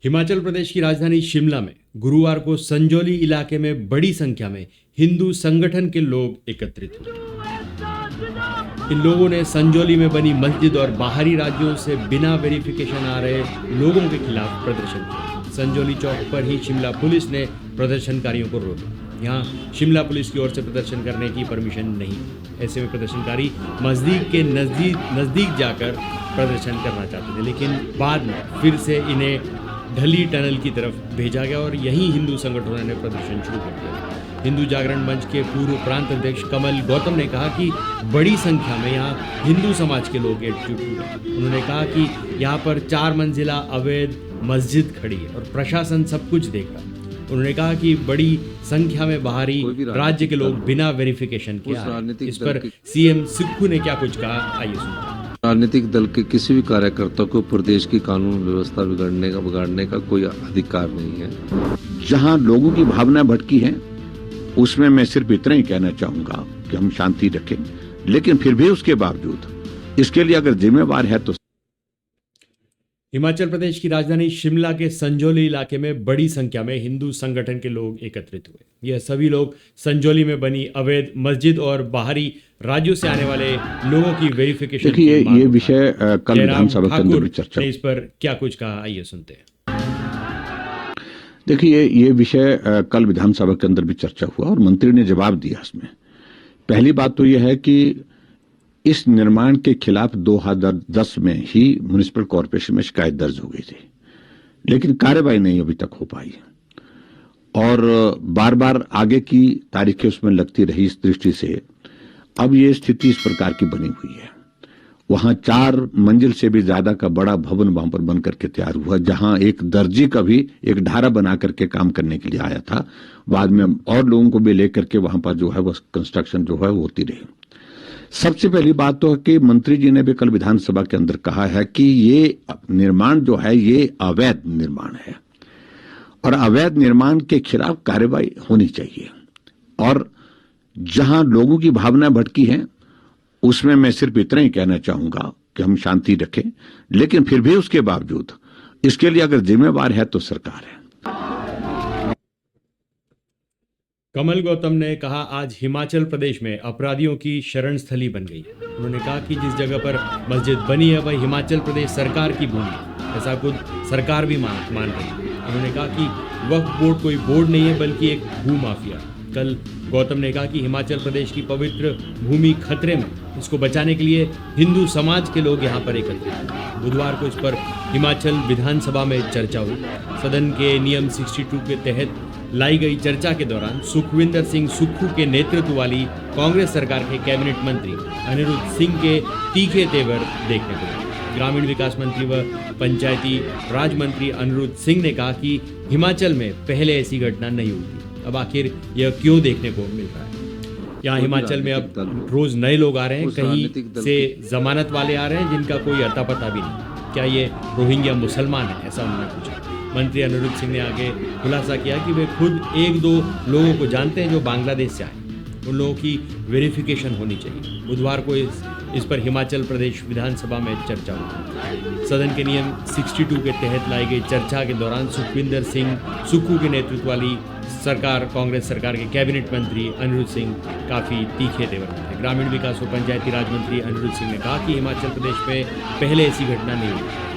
हिमाचल प्रदेश की राजधानी शिमला में गुरुवार को संजौली इलाके में बड़ी संख्या में हिंदू संगठन के लोग एकत्रित हुए। इन लोगों ने संजौली में बनी मस्जिद और बाहरी राज्यों से बिना वेरिफिकेशन आ रहे लोगों के खिलाफ प्रदर्शन किया। संजौली चौक पर ही शिमला पुलिस ने प्रदर्शनकारियों को रोका। यहाँ शिमला पुलिस की ओर से प्रदर्शन करने की परमिशन नहीं। ऐसे में प्रदर्शनकारी मस्जिद के नज़दीक जाकर प्रदर्शन करना चाहते थे, लेकिन बाद में फिर से इन्हें ढली टनल की तरफ भेजा गया और यहीं हिंदू संगठनों ने प्रदर्शन शुरू कर दिया। हिंदू जागरण मंच के पूर्व प्रांत अध्यक्ष कमल गौतम ने कहा कि बड़ी संख्या में यहाँ हिंदू समाज के लोग एकजुट हुए। उन्होंने कहा कि यहाँ पर 4 मंजिला अवैध मस्जिद खड़ी है और प्रशासन सब कुछ देख रहा है। उन्होंने कहा कि बड़ी संख्या में बाहरी राज्य के लोग बिना वेरिफिकेशन के आए। इस पर सीएम सुक्खू ने क्या कुछ कहा, आइए सुनते हैं। राजनीतिक दल के किसी भी कार्यकर्ता को प्रदेश की कानून व्यवस्था बिगाड़ने का कोई अधिकार नहीं है। जहां लोगों की भावनाएं भटकी हैं, उसमें मैं सिर्फ इतना ही कहना चाहूंगा कि हम शांति रखें, लेकिन फिर भी उसके बावजूद इसके लिए अगर जिम्मेवार है तो। हिमाचल प्रदेश की राजधानी शिमला के संजौली इलाके में बड़ी संख्या में हिंदू संगठन के लोग एकत्रित हुए। यह सभी लोग संजौली में बनी अवैध मस्जिद और बाहरी राज्यों से आने वाले लोगों की वेरिफिकेशन की मांग। ये विषय कल विधानसभा के अंदर भी चर्चा ने इस पर क्या कुछ कहा, आइए सुनते हैं। देखिए, ये विषय कल विधानसभा के अंदर भी चर्चा हुआ और मंत्री ने जवाब दिया। इसमें पहली बात तो यह है कि इस निर्माण के खिलाफ 2010 में ही म्युनिसिपल कॉर्पोरेशन में शिकायत दर्ज हो गई थी, लेकिन कार्रवाई नहीं अभी तक हो पाई और बार बार आगे की तारीखें उसमें लगती रही। इस दृष्टि से अब ये स्थिति इस प्रकार की बनी हुई है। वहां 4 मंजिल से भी ज्यादा का बड़ा भवन वहां पर बन करके तैयार हुआ, जहां एक दर्जी का भी एक ढारा बना करके काम करने के लिए आया था। बाद में और लोगों को भी लेकर के वहां पर जो है वो कंस्ट्रक्शन जो है वो होती रही। सबसे पहली बात तो है कि मंत्री जी ने भी कल विधानसभा के अंदर कहा है कि ये निर्माण जो है ये अवैध निर्माण है और अवैध निर्माण के खिलाफ कार्रवाई होनी चाहिए। और जहां लोगों की भावनाएं भटकी हैं, उसमें मैं सिर्फ इतना ही कहना चाहूंगा कि हम शांति रखें, लेकिन फिर भी उसके बावजूद इसके लिए अगर जिम्मेवार है तो सरकार है। कमल गौतम ने कहा, आज हिमाचल प्रदेश में अपराधियों की शरण स्थली बन गई है। उन्होंने कहा कि जिस जगह पर मस्जिद बनी है वह हिमाचल प्रदेश सरकार की भूमि है। ऐसा खुद सरकार भी मान रही है। उन्होंने कहा कि वक्फ बोर्ड कोई बोर्ड नहीं है बल्कि एक भूमाफिया। कल गौतम ने कहा कि हिमाचल प्रदेश की पवित्र भूमि खतरे में, इसको बचाने के लिए हिंदू समाज के लोग यहाँ पर एकत्रित हुए। बुधवार को इस पर हिमाचल विधानसभा में चर्चा हुई। सदन के नियम 62 के तहत लाई गई चर्चा के दौरान सुखविंदर सिंह सुक्खू के नेतृत्व वाली कांग्रेस सरकार के कैबिनेट मंत्री अनिरुद्ध सिंह के तीखे तेवर देखने को मिले। ग्रामीण विकास मंत्री व पंचायती राज मंत्री अनिरुद्ध सिंह ने कहा कि हिमाचल में पहले ऐसी घटना नहीं हुई थी। अब आखिर यह क्यों देखने को मिल रहा है? यहाँ हिमाचल में अब रोज नए लोग आ रहे हैं, कहीं से जमानत वाले आ रहे हैं जिनका कोई अता पता भी नहीं। क्या ये रोहिंग्या मुसलमान है, ऐसा उन्होंने पूछा। मंत्री अनिरुद्ध सिंह ने आगे खुलासा किया कि वे खुद 1-2 लोगों को जानते हैं जो बांग्लादेश से आए। उन लोगों की वेरिफिकेशन होनी चाहिए। बुधवार को इस पर हिमाचल प्रदेश विधानसभा में चर्चा हुई। सदन के नियम 62 के तहत लाई गई चर्चा के दौरान सुखविंदर सिंह सुक्खू के नेतृत्व वाली सरकार, कांग्रेस सरकार के कैबिनेट मंत्री अनिरुद्ध सिंह काफ़ी तीखे तेवर में थे। ग्रामीण विकास व पंचायती राज मंत्री अनिरुद्ध सिंह ने कहा कि हिमाचल प्रदेश में पहले ऐसी घटना नहीं हुई।